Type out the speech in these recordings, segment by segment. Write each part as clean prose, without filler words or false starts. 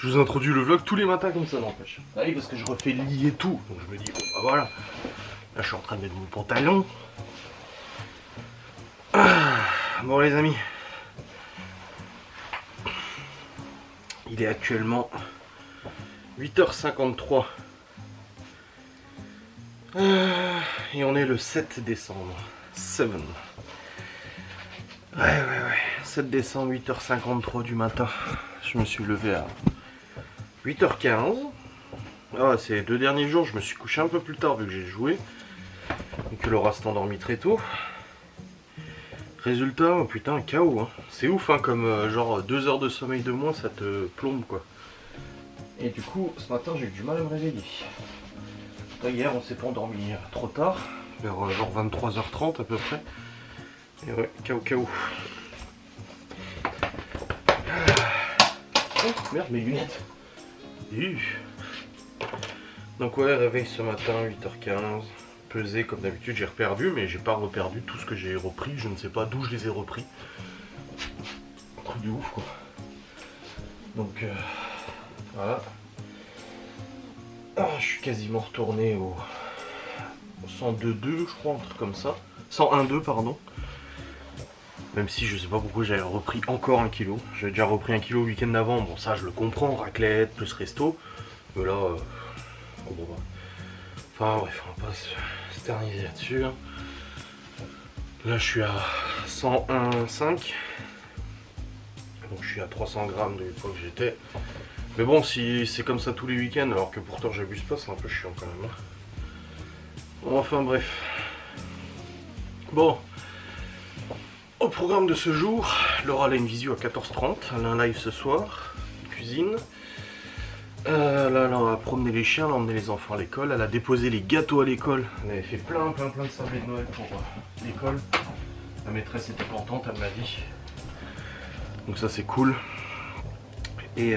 Je vous introduis le vlog tous les matins comme ça, n'empêche. Ah oui, parce que je refais le lit et tout. Donc je me dis, bon bah voilà. Là je suis en train de mettre mon pantalon. Bon les amis. Il est actuellement 8h53. Et on est le 7 décembre. 7. Ouais. 7 décembre, 8h53 du matin. Je me suis levé à 8h15. Ah, ces 2 derniers jours, je me suis couché un peu plus tard vu que j'ai joué. Et que Laura s'est endormie très tôt. Résultat, oh putain, KO. Hein. C'est ouf, hein, comme genre 2 heures de sommeil de moins, ça te plombe quoi. Et du coup, ce matin, j'ai eu du mal à me réveiller. Là, hier, on s'est pas endormi trop tard, vers genre 23h30 à peu près. Et ouais, KO. Oh merde, mes lunettes. Donc ouais, réveil ce matin, 8h15. Pesé comme d'habitude, j'ai reperdu, mais j'ai pas reperdu tout ce que j'ai repris. Je ne sais pas d'où je les ai repris. Truc de ouf quoi. Donc voilà. Je suis quasiment retourné au 102,2 je crois, un truc comme ça. 101,2 pardon. Même si je sais pas pourquoi j'avais repris encore 1 kg. J'avais déjà repris 1 kg le week-end d'avant. Bon ça je le comprends, raclette plus resto. Mais là, bon, bah. Enfin bref, on va pas s'éterniser là-dessus. Hein. Là je suis à 101,5. Donc je suis à 300 grammes de l'époque que j'étais. Mais bon, si c'est comme ça tous les week-ends, alors que pourtant j'abuse pas, c'est un peu chiant quand même. Bon, enfin bref. Bon. Au programme de ce jour, Laura a une visio à 14h30, elle a un live ce soir, cuisine. Là, elle a promené les chiens, elle a emmené les enfants à l'école, elle a déposé les gâteaux à l'école. Elle avait fait plein de sablés de Noël pour l'école. La maîtresse était contente, elle m'a dit. Donc ça c'est cool. Et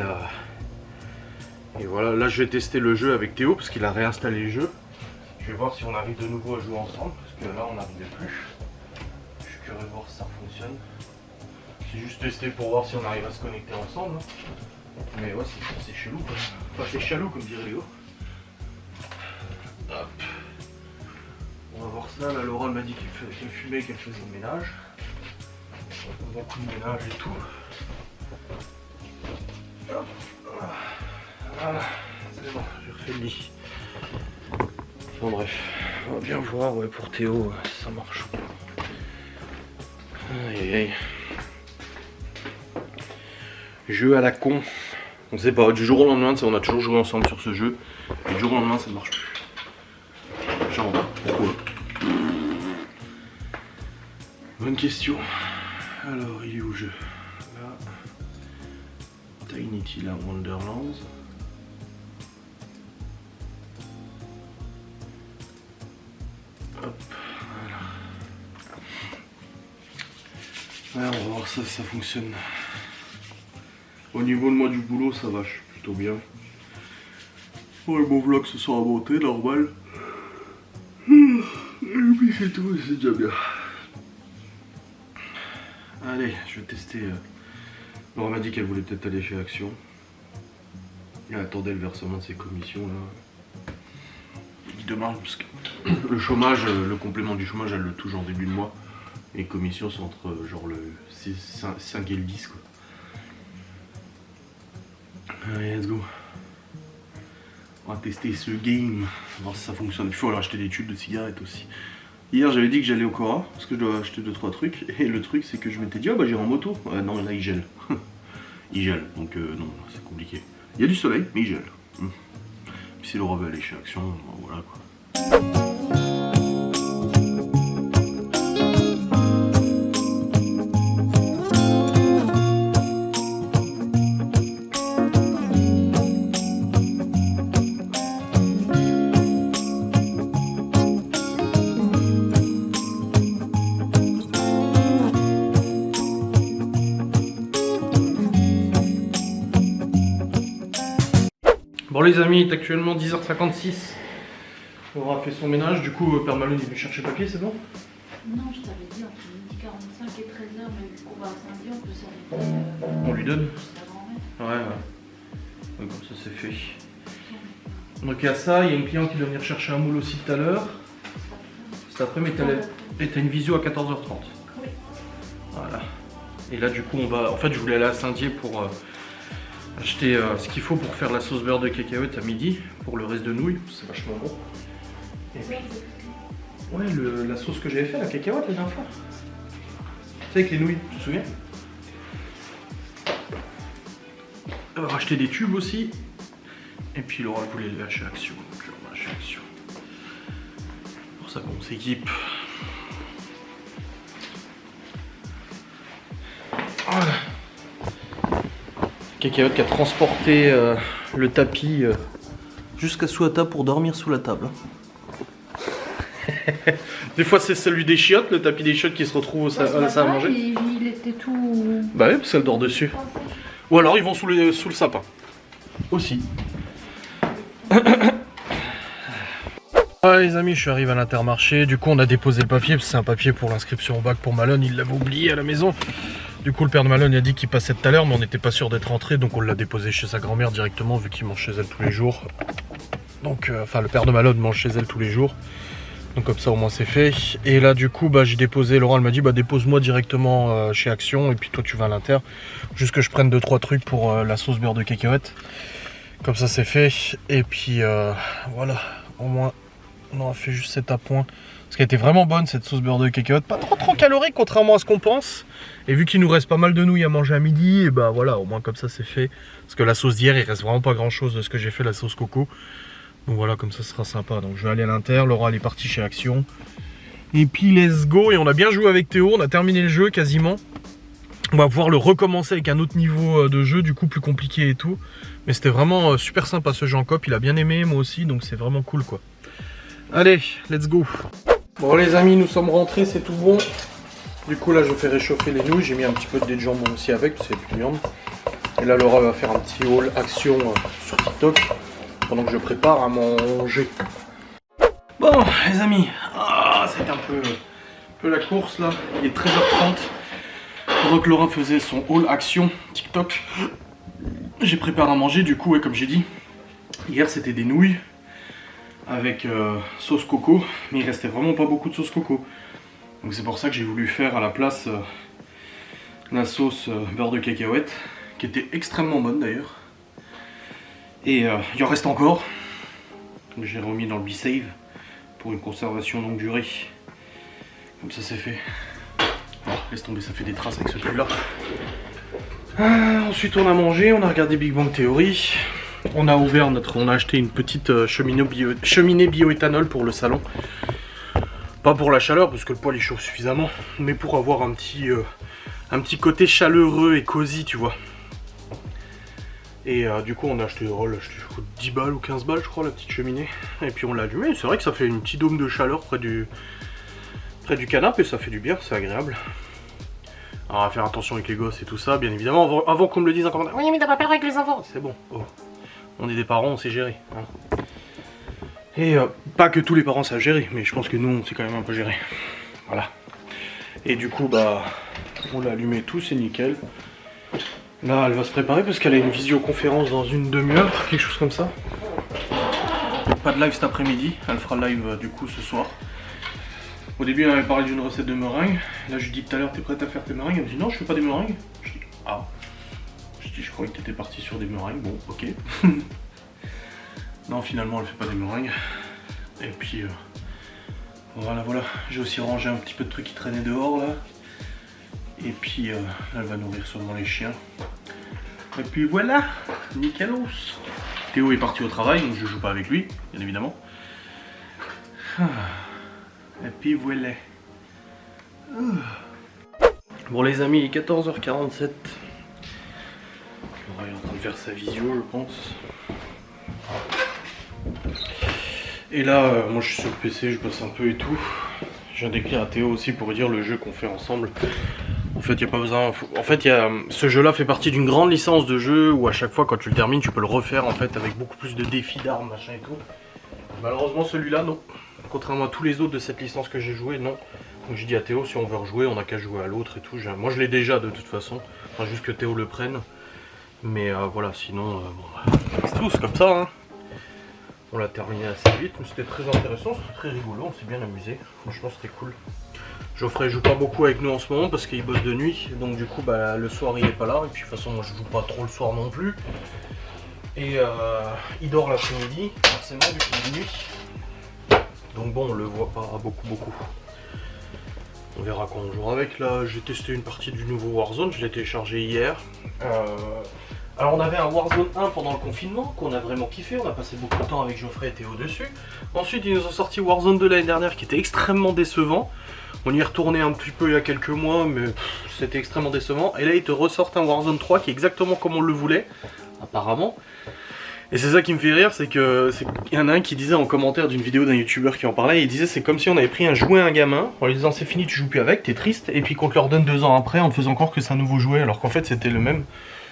voilà, là je vais tester le jeu avec Théo parce qu'il a réinstallé le jeu. Je vais voir si on arrive de nouveau à jouer ensemble parce que là on n'arrivait plus. Je suis curieux de voir si ça fonctionne. J'ai juste testé pour voir si on arrive à se connecter ensemble. Mais ouais, c'est chelou quoi. Enfin, c'est chalou comme dirait Léo. Hop. On va voir ça. Là, Laura m'a dit qu'elle fumait, qu'elle faisait le ménage. Beaucoup de ménage et tout. Hop. Voilà, c'est bon, j'ai refait le lit. Bon bref, on va bien voir ouais, pour Théo si ça marche. Aïe. Jeu à la con. On sait pas, du jour au lendemain, on a toujours joué ensemble sur ce jeu. Et du jour au lendemain, ça ne marche plus. Genre, pourquoi? Bonne question. Alors, il est où le jeu? Là. Tiny Tila Wonderlands. Hop, voilà. Ouais, on va voir ça si ça fonctionne. Au niveau de moi du boulot, ça va, je suis plutôt bien. Ouais, mon vlog se sera monté, normal. Et puis c'est tout, c'est déjà bien. Allez, je vais tester. Laura m'a dit qu'elle voulait peut-être aller chez Action. Elle attendait le versement de ses commissions là. Il demande parce que le chômage, le complément du chômage, elle le touche en début de mois. Et les commissions sont entre genre le 5 et le 10 quoi. Allez, let's go. On va tester ce game, voir si ça fonctionne. Il faut aller acheter des tubes de cigarettes aussi. Hier j'avais dit que j'allais au Cora, parce que je dois acheter 2-3 trucs. Et le truc c'est que je m'étais dit, ah bah j'irai en moto. Non, là il gèle. Il gèle, donc non, c'est compliqué. Il y a du soleil, mais il gèle. Puis si Laura veut aller chez Action, voilà quoi. Bon les amis, il est actuellement 10h56. Laura a fait son ménage, du coup Père Malone est venu chercher le papier, c'est bon? Non, je t'avais dit entre 12h45 et 13h, mais vu qu'on va à Saint-Dié, on peut s'arrêter. On lui donne? Chez la grand-mère. Ouais. Donc comme ça c'est fait. Donc il y a ça, il y a une cliente qui doit venir chercher un moule aussi tout à l'heure. Cet après-midi, et t'as une visio à 14h30. Oui. Voilà. Et là du coup on va. En fait je voulais aller à Saint-Dié pour acheter ce qu'il faut pour faire la sauce beurre de cacahuète à midi pour le reste de nouilles, c'est vachement bon. Et puis, ouais, la sauce que j'avais fait, la cacahuète la dernière fois. Tu sais, avec les nouilles, tu te souviens? On va racheter des tubes aussi. Et puis Laura voulait le chez Action, donc on va chez Action. C'est pour ça qu'on s'équipe. Voilà. Cacahuète qui a transporté le tapis jusqu'à sous la table pour dormir sous la table. Des fois c'est celui des chiottes, le tapis des chiottes qui se retrouve à la salle à manger. Il était tout... Bah oui, parce qu'elle dort dessus. Ou alors ils vont sous le sapin. Aussi. Ah les amis, je suis arrivé à l'Intermarché. Du coup on a déposé le papier, parce que c'est un papier pour l'inscription au bac pour Malone. Il l'avait oublié à la maison. Du coup le père de Malone a dit qu'il passait tout à l'heure, mais on n'était pas sûr d'être rentré. Donc on l'a déposé chez sa grand-mère directement, vu qu'il mange chez elle tous les jours. Donc enfin le père de Malone mange chez elle tous les jours. Donc comme ça au moins c'est fait. Et là du coup j'ai déposé, Laurent elle m'a dit dépose-moi directement chez Action et puis toi tu vas à l'Inter. Juste que je prenne 2-3 trucs pour la sauce beurre de cacahuète. Comme ça c'est fait. Et puis voilà, au moins on aura fait juste cet appoint. Parce qu'elle était vraiment bonne cette sauce beurre de cacahuète. Pas trop calorique contrairement à ce qu'on pense. Et vu qu'il nous reste pas mal de nouilles à manger à midi, et bah voilà, au moins comme ça c'est fait. Parce que la sauce d'hier il reste vraiment pas grand chose de ce que j'ai fait, la sauce coco. Donc voilà, comme ça ce sera sympa. Donc je vais aller à l'Inter, Laura elle est partie chez Action. Et puis let's go. Et on a bien joué avec Théo, on a terminé le jeu quasiment. On va pouvoir le recommencer avec un autre niveau de jeu, du coup plus compliqué et tout. Mais c'était vraiment super sympa ce jeu en coop, il a bien aimé, moi aussi, donc c'est vraiment cool quoi. Allez, let's go. Bon les amis, nous sommes rentrés, c'est tout bon. Du coup là je fais réchauffer les nouilles, j'ai mis un petit peu de lait de jambon aussi avec, parce qu'il n'y a plus de viande. Et là Laura va faire un petit haul Action sur TikTok, pendant que je prépare à manger. Bon les amis, c'est un peu la course là, il est 13h30. Pendant que Laura faisait son haul Action TikTok, j'ai préparé à manger. Du coup, ouais, comme j'ai dit, hier c'était des nouilles avec sauce coco, mais il restait vraiment pas beaucoup de sauce coco. Donc c'est pour ça que j'ai voulu faire à la place la sauce beurre de cacahuète, qui était extrêmement bonne d'ailleurs. Et il en reste encore. Donc j'ai remis dans le B-Save pour une conservation longue durée. Comme ça c'est fait. Oh, laisse tomber, ça fait des traces avec ce truc là. Ensuite on a mangé, on a regardé Big Bang Theory. On a ouvert on a acheté une petite cheminée bioéthanol pour le salon. Pas pour la chaleur parce que le poêle il chauffe suffisamment, mais pour avoir un petit côté chaleureux et cosy, tu vois. Et du coup on a acheté 10 balles ou 15 balles je crois la petite cheminée. Et puis on l'a allumé, c'est vrai que ça fait une petite dôme de chaleur près du canapé et ça fait du bien, c'est agréable. Alors, on va faire attention avec les gosses et tout ça, bien évidemment, avant qu'on me le dise en commentaire. Oui, mais t'as pas peur avec les enfants. C'est bon, oh. On est des parents, on sait gérer. Hein. Et pas que tous les parents savent gérer, mais je pense que nous, on sait quand même un peu gérer. Voilà. Et du coup, on l'a allumé tout, c'est nickel. Là, elle va se préparer parce qu'elle a une visioconférence dans une demi-heure, quelque chose comme ça. Pas de live cet après-midi, elle fera le live du coup ce soir. Au début, elle avait parlé d'une recette de meringue. Là, je lui dis tout à l'heure, t'es prête à faire tes meringues? Elle me dit non, je fais pas des meringues. Je dis ah. Je croyais que t'étais parti sur des meringues. Bon, ok. Non, finalement, elle fait pas des meringues. Et puis, voilà. J'ai aussi rangé un petit peu de trucs qui traînaient dehors là. Et puis, elle va nourrir sûrement les chiens. Et puis voilà, nickelos. Théo est parti au travail, donc je joue pas avec lui, bien évidemment. Et puis voilà. Bon les amis, il est 14h47. On est en train de faire sa visio je pense. Et là, moi je suis sur le PC, je bosse un peu et tout. Je viens d'écrire à Théo aussi pour lui dire le jeu qu'on fait ensemble. En fait, il n'y a pas besoin. En fait, ce jeu-là fait partie d'une grande licence de jeu où à chaque fois quand tu le termines, tu peux le refaire en fait avec beaucoup plus de défis d'armes, machin et tout. Malheureusement celui-là non. Contrairement à tous les autres de cette licence que j'ai joué, non. Donc j'ai dit à Théo si on veut rejouer, on n'a qu'à jouer à l'autre et tout. Moi je l'ai déjà de toute façon. Enfin, juste que Théo le prenne. Mais voilà, sinon bon, tout, c'est comme ça. Hein. On l'a terminé assez vite, mais c'était très intéressant, c'était très rigolo, on s'est bien amusé. Franchement, c'était cool. Geoffrey joue pas beaucoup avec nous en ce moment parce qu'il bosse de nuit, donc du coup bah, le soir il est pas là, et puis de toute façon moi je joue pas trop le soir non plus. Et il dort l'après-midi, forcément vu qu'il est de nuit. Donc bon, on le voit pas beaucoup. On verra quand on jouera avec. Là j'ai testé une partie du nouveau Warzone, je l'ai téléchargé hier. Alors on avait un Warzone 1 pendant le confinement qu'on a vraiment kiffé, on a passé beaucoup de temps avec Geoffrey et Théo dessus. Ensuite ils nous ont sorti Warzone 2 l'année dernière qui était extrêmement décevant. On y est retourné un petit peu il y a quelques mois mais c'était extrêmement décevant. Et là ils te ressortent un Warzone 3 qui est exactement comme on le voulait, apparemment. Et c'est ça qui me fait rire, c'est que y en a un qui disait en commentaire d'une vidéo d'un youtubeur qui en parlait, il disait c'est comme si on avait pris un jouet à un gamin, en lui disant c'est fini tu joues plus avec, t'es triste, et puis qu'on te le redonne 2 ans après en te faisant croire que c'est un nouveau jouet alors qu'en fait c'était le même.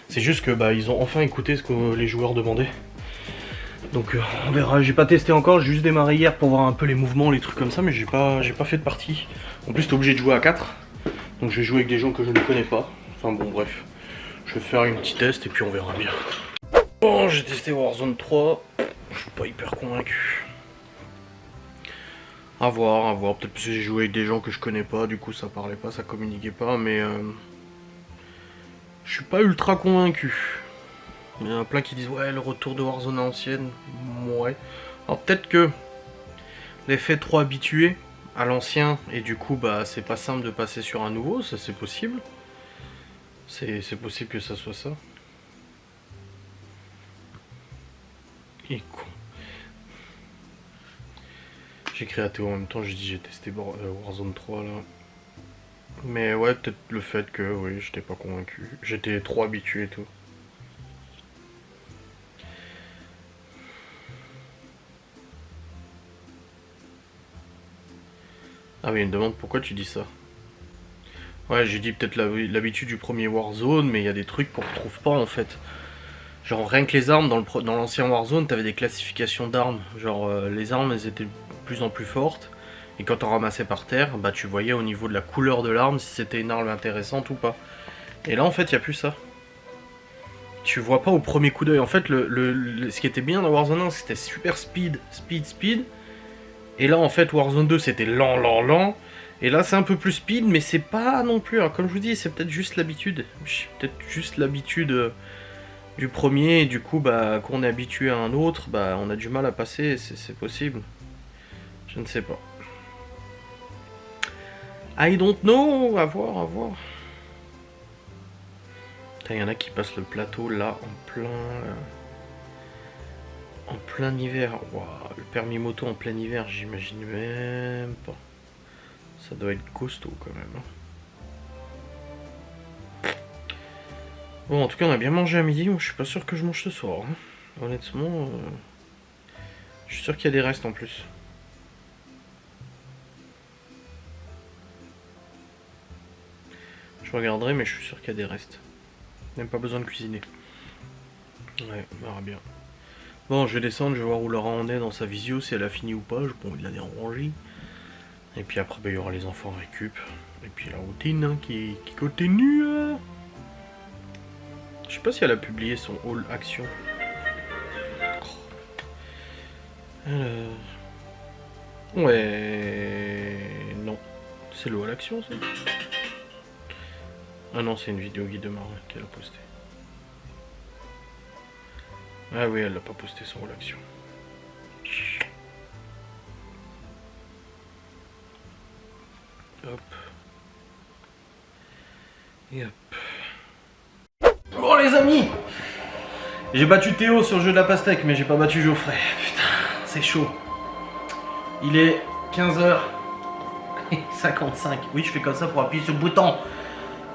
C'est juste que bah ils ont enfin écouté ce que les joueurs demandaient. Donc on verra, j'ai pas testé encore, j'ai juste démarré hier pour voir un peu les mouvements, les trucs comme ça, mais j'ai pas fait de partie. En plus t'es obligé de jouer à 4, donc je vais jouer avec des gens que je ne connais pas. Enfin bon bref, je vais faire une petite test et puis on verra bien. Bon, j'ai testé Warzone 3, je suis pas hyper convaincu. À voir, peut-être parce que j'ai joué avec des gens que je connais pas, du coup ça parlait pas, ça communiquait pas, mais je suis pas ultra convaincu. Il y en a plein qui disent ouais le retour de Warzone à l'ancienne, ouais. Alors peut-être que l'effet trop habitué à l'ancien, et du coup bah c'est pas simple de passer sur un nouveau, ça c'est possible. C'est possible que ça soit ça. Il est con. J'ai écrit à Théo en même temps, j'ai dit j'ai testé Warzone 3 là. Mais ouais, peut-être le fait que oui, j'étais pas convaincu. J'étais trop habitué et tout. Ah oui, il me demande pourquoi tu dis ça. Ouais, j'ai dit peut-être l'habitude du premier Warzone, mais il y a des trucs qu'on retrouve pas en fait. Genre rien que les armes, dans l'ancien Warzone, t'avais des classifications d'armes. Genre les armes, elles étaient de plus en plus fortes. Et quand on ramassait par terre, bah tu voyais au niveau de la couleur de l'arme si c'était une arme intéressante ou pas. Et là en fait, il n'y a plus ça. Tu vois pas au premier coup d'œil. En fait, ce qui était bien dans Warzone 1, c'était super speed. Et là en fait, Warzone 2, c'était lent. Et là, c'est un peu plus speed, mais c'est pas non plus. Alors, comme je vous dis, c'est peut-être juste l'habitude. Du premier, et du coup, bah, quand on est habitué à un autre, bah, on a du mal à passer, c'est possible. Je ne sais pas. I don't know, à voir. Il y en a qui passent le plateau là, en plein hiver. Wow, le permis moto en plein hiver, j'imagine même pas. Ça doit être costaud quand même. Hein. Bon, en tout cas, on a bien mangé à midi. Moi, je suis pas sûr que je mange ce soir. Hein. Honnêtement, je suis sûr qu'il y a des restes en plus. Je regarderai, mais je suis sûr qu'il y a des restes. Même pas besoin de cuisiner. Ouais, on verra bien. Bon, je vais descendre, je vais voir où Laura en est dans sa visio, si elle a fini ou pas. J'ai pas envie de la déranger. Et puis après, bah, il y aura les enfants en récup. Et puis la routine hein, qui continue. Hein. Je sais pas si elle a publié son haul action. Alors... Ouais... Non. C'est le haul action, ça. Ah non, c'est une vidéo Guy Demar qu'elle a postée. Ah oui, elle l'a pas posté son haul action. Hop. Et hop. Bon les amis, j'ai battu Théo sur le jeu de la pastèque, mais j'ai pas battu Geoffrey. Putain, c'est chaud. Il est 15h55. Oui, je fais comme ça pour appuyer sur le bouton.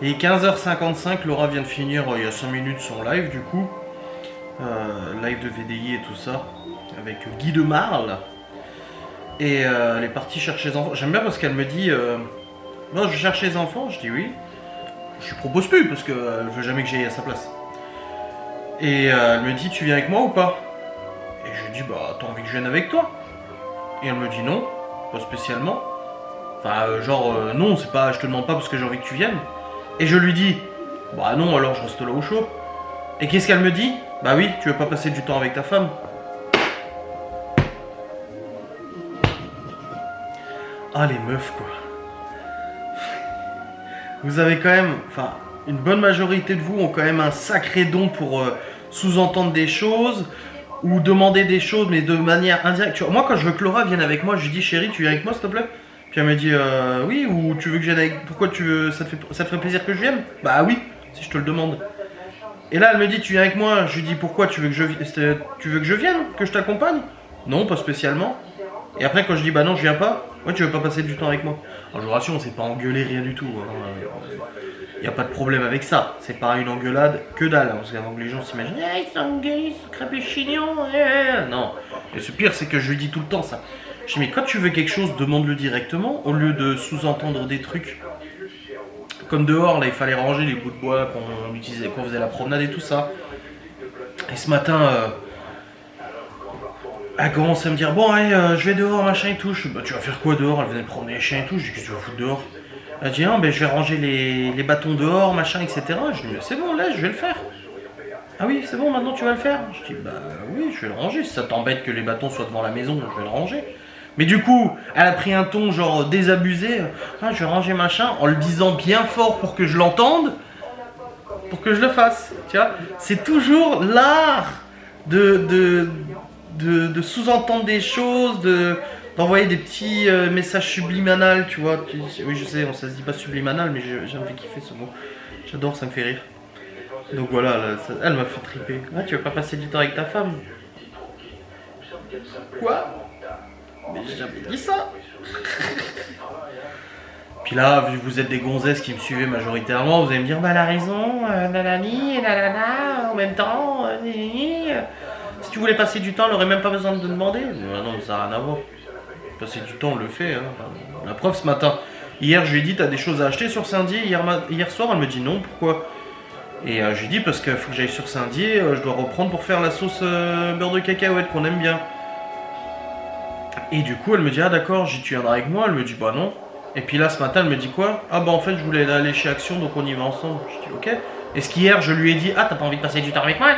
Il est 15h55, Laura vient de finir il y a 5 minutes son live du coup. Live de VDI et tout ça. Avec Guy de Marle. Et elle est partie chercher les enfants. J'aime bien parce qu'elle me dit non, je cherche les enfants. Je dis oui. Je lui propose plus parce que je veux jamais que j'aille à sa place. Et elle me dit tu viens avec moi ou pas? Et je lui dis bah t'as envie que je vienne avec toi? Et elle me dit non, pas spécialement. Enfin non, c'est pas, je te demande pas parce que j'ai envie que tu viennes. Et je lui dis bah non, alors je reste là au chaud. Et qu'est-ce qu'elle me dit? Bah oui, tu veux pas passer du temps avec ta femme? Ah les meufs quoi. Vous avez quand même, enfin, une bonne majorité de vous ont quand même un sacré don pour sous-entendre des choses ou demander des choses mais de manière indirecte. Tu vois, moi quand je veux que Laura vienne avec moi, je lui dis chérie tu viens avec moi s'il te plaît? Puis elle me dit oui, ou tu veux que je vienne avec... Pourquoi tu veux... ça te ferait plaisir que je vienne? Bah oui, si je te le demande. Et là elle me dit tu viens avec moi, je lui dis pourquoi tu veux que je vienne? Que je t'accompagne? Non, pas spécialement. Et après quand je dis bah non je viens pas, ouais tu veux pas passer du temps avec moi? Alors je vous rassure, on s'est pas engueulé, rien du tout. Y a pas de problème avec ça, c'est pas une engueulade que dalle. Parce qu'avant que les gens s'imaginent, ils s'engueulent, ils se crêpent les chignons. Non. Et ce pire c'est que je lui dis tout le temps ça. Je dis mais quand tu veux quelque chose, demande-le directement au lieu de sous-entendre des trucs. Comme dehors, là il fallait ranger les bouts de bois qu'on utilisait, qu'on faisait la promenade et tout ça. Et ce matin, elle commence à me dire bon allez je vais dehors machin et tout. Je dis bah tu vas faire quoi dehors? Elle venait promener les chiens et tout. Je dis qu'est-ce que tu vas foutre dehors? Elle dit non ben je vais ranger les bâtons dehors machin etc. Je dis mais c'est bon là je vais le faire. Ah oui c'est bon maintenant tu vas le faire? Je dis bah oui je vais le ranger. Si ça t'embête que les bâtons soient devant la maison je vais le ranger. Mais du coup elle a pris un ton genre désabusé. Ah je vais ranger machin en le disant bien fort pour que je l'entende. Pour que je le fasse. Tu vois, c'est toujours l'art de sous-entendre des choses, d'envoyer des petits messages subliminales, tu vois. Oui, je sais, ça se dit pas subliminal, mais j'ai envie de kiffer ce mot. J'adore, ça me fait rire. Donc voilà, là, elle m'a fait triper. Ah, tu veux pas passer du temps avec ta femme? Quoi? Mais j'ai jamais dit ça. Puis là, vu que vous êtes des gonzesses qui me suivez majoritairement, vous allez me dire bah elle a raison, nanani, nanana, en même temps, si tu voulais passer du temps, elle aurait même pas besoin de te demander. Non, ça n'a rien à voir. Passer du temps, on le fait. Hein. La preuve ce matin. Hier, je lui ai dit t'as des choses à acheter sur Saint-Dié. Hier soir, elle me dit non, pourquoi? Et je lui ai dit parce qu'il faut que j'aille sur Saint-Dié, je dois reprendre pour faire la sauce beurre de cacahuète qu'on aime bien. Et du coup, elle me dit ah d'accord, tu viendras avec moi? Elle me dit bah non. Et puis là, ce matin, elle me dit quoi? Ah bah en fait, je voulais aller chez Action, donc on y va ensemble. Je dis ok. Est-ce qu'hier, je lui ai dit ah t'as pas envie de passer du temps avec moi?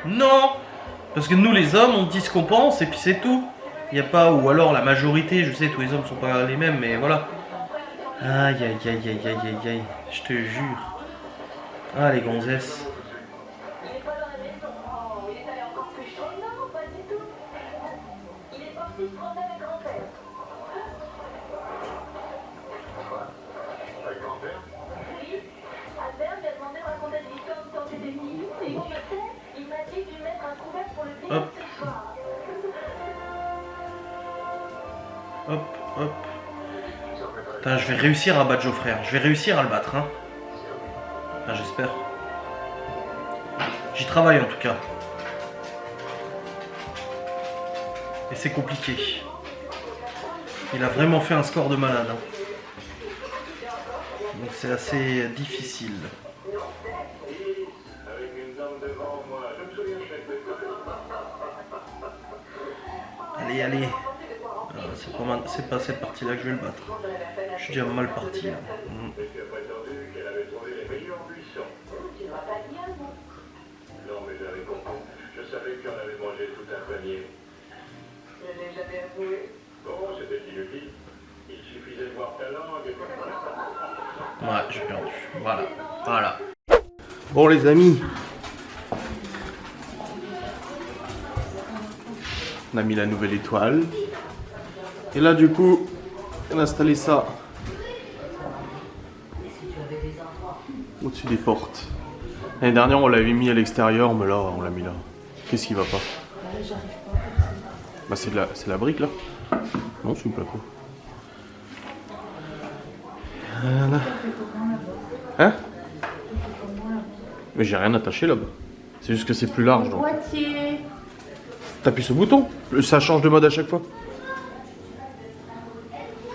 Non. Parce que nous, les hommes, on dit ce qu'on pense et puis c'est tout. Il n'y a pas, ou alors la majorité, je sais, tous les hommes sont pas les mêmes, mais voilà. Aïe aïe aïe aïe aïe aïe aïe, je te jure. Ah les gonzesses. Hop. Hop, hop. Putain, je vais réussir à battre Geoffrey. Je vais réussir à le battre, hein. Enfin, j'espère. J'y travaille en tout cas. Et c'est compliqué. Il a vraiment fait un score de malade. Hein. Donc c'est assez difficile. Allez, allez. C'est pas cette partie-là que je vais le battre. Je suis déjà mal parti. Là. Ouais, j'ai perdu. Voilà. Voilà. Bon les amis. On a mis la nouvelle étoile. Et là du coup, on a installé ça au-dessus des portes. L'année dernière on l'avait mis à l'extérieur, mais là on l'a mis là. Qu'est-ce qui va pas? Bah c'est de la brique là. Non, c'est une placo. Voilà. Hein? Mais j'ai rien attaché là-bas. C'est juste que c'est plus large donc. T'appuies sur le bouton, ça change de mode à chaque fois.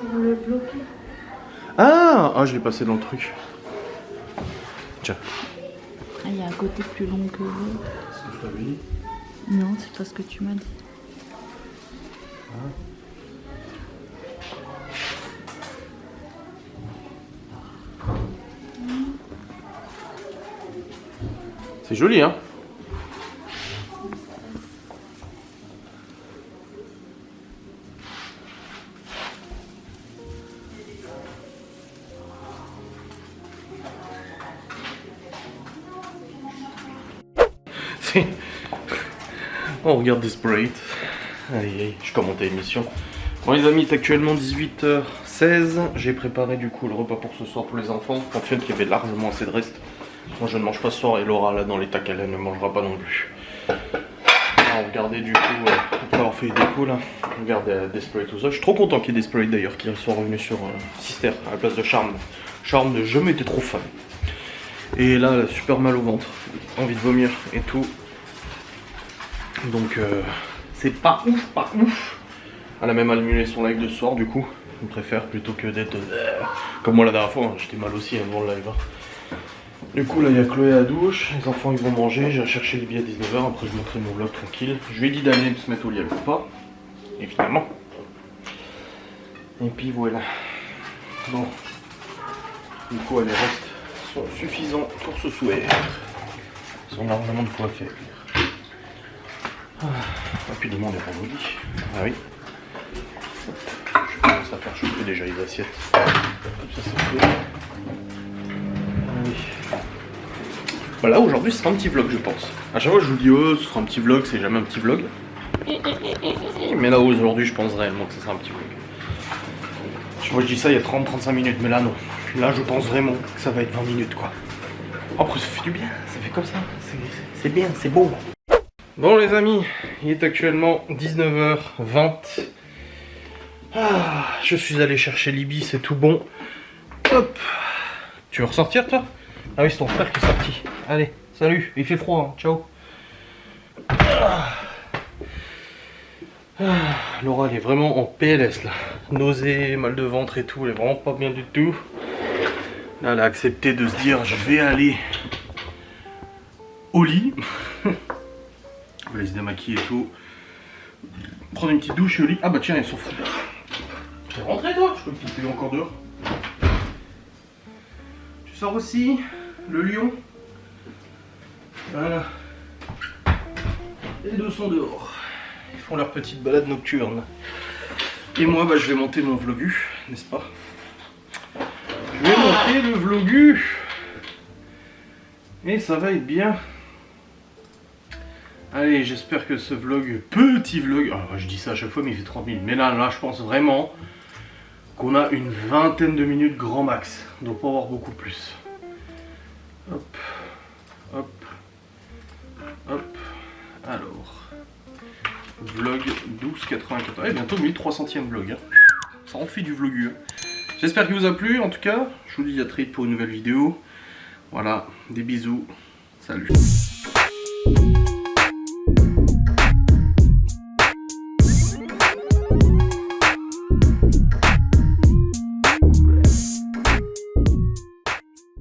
Pour le bloquer. Ah, je l'ai passé dans le truc. Tiens. Ah, il y a un côté plus long que l'autre. C'est ce que je t'avais dit. Non, c'est pas ce que tu m'as dit. Ah. C'est joli, hein? On regarde Desperate. Allez, je commente l'émission. Bon les amis, il est actuellement 18h16. J'ai préparé du coup le repas pour ce soir pour les enfants. En fait, il y avait largement assez de reste. Moi je ne mange pas ce soir et Laura là dans l'état qu'elle ne mangera pas non plus. On regardait du coup, après avoir fait les décos là, on regardait Desperate tout ça. Je suis trop content qu'il y ait Desperate d'ailleurs, qu'il soit revenu sur Sister à la place de Charmed. Charmed, j'ai jamais été trop fan. Et là, elle a super mal au ventre, envie de vomir et tout. Donc c'est pas ouf, pas ouf. Elle a même annulé son live de ce soir du coup. Je préfère plutôt que d'être comme moi la dernière fois, hein. J'étais mal aussi avant le live. Hein. Du coup là il y a Chloé à la douche, les enfants ils vont manger, j'ai cherché les billets à 19h, après je montrerai mon vlog tranquille. Je lui ai dit d'aller se mettre au lit, elle veut pas, évidemment. Et puis voilà. Bon. Du coup les restes sont suffisants pour ce souhait. Ils ont largement de quoi faire. Et puis demain on est vendredi. Ah oui. Je commence à faire chauffer déjà les assiettes. Comme ça c'est fait. Voilà, aujourd'hui ce sera un petit vlog je pense. À chaque fois je vous dis oh ce sera un petit vlog, c'est jamais un petit vlog. Mais là aujourd'hui je pense réellement que ce sera un petit vlog. Moi je dis ça il y a 30-35 minutes, mais là non. Là je pense vraiment que ça va être 20 minutes quoi. Après ça fait du bien, ça fait comme ça. C'est bien, c'est beau. Bon les amis, il est actuellement 19h20. Ah, je suis allé chercher Libby, c'est tout bon. Hop. Tu veux ressortir toi? Ah oui, c'est ton frère qui est sorti. Allez, salut, il fait froid, hein. Ciao. Laura, elle est vraiment en PLS là. Nausée, mal de ventre et tout, elle est vraiment pas bien du tout. Là, elle a accepté de se dire, je vais aller au lit. Je vais aller se démaquiller et tout. Prendre une petite douche et au lit. Ah bah tiens, ils sont fous. Tu es rentré toi? Je crois que tu étais encore dehors. Tu sors aussi? Le lion. Voilà. Les deux sont dehors. Ils font leur petite balade nocturne. Et moi, bah, je vais monter mon vlogu, n'est-ce pas? Je vais monter le vlogu. Et ça va être bien. Allez, j'espère que ce vlog, petit vlog, je dis ça à chaque fois, mais il fait 30 minutes. Mais là, je pense vraiment qu'on a une vingtaine de minutes grand max. Donc, pas avoir beaucoup plus. Hop, hop, hop. Alors, vlog 12,94. Et bientôt 1300e vlog. Hein. Ça en fait du vlogu. Hein. J'espère qu'il vous a plu. En tout cas, je vous dis à très vite pour une nouvelle vidéo. Voilà, des bisous. Salut.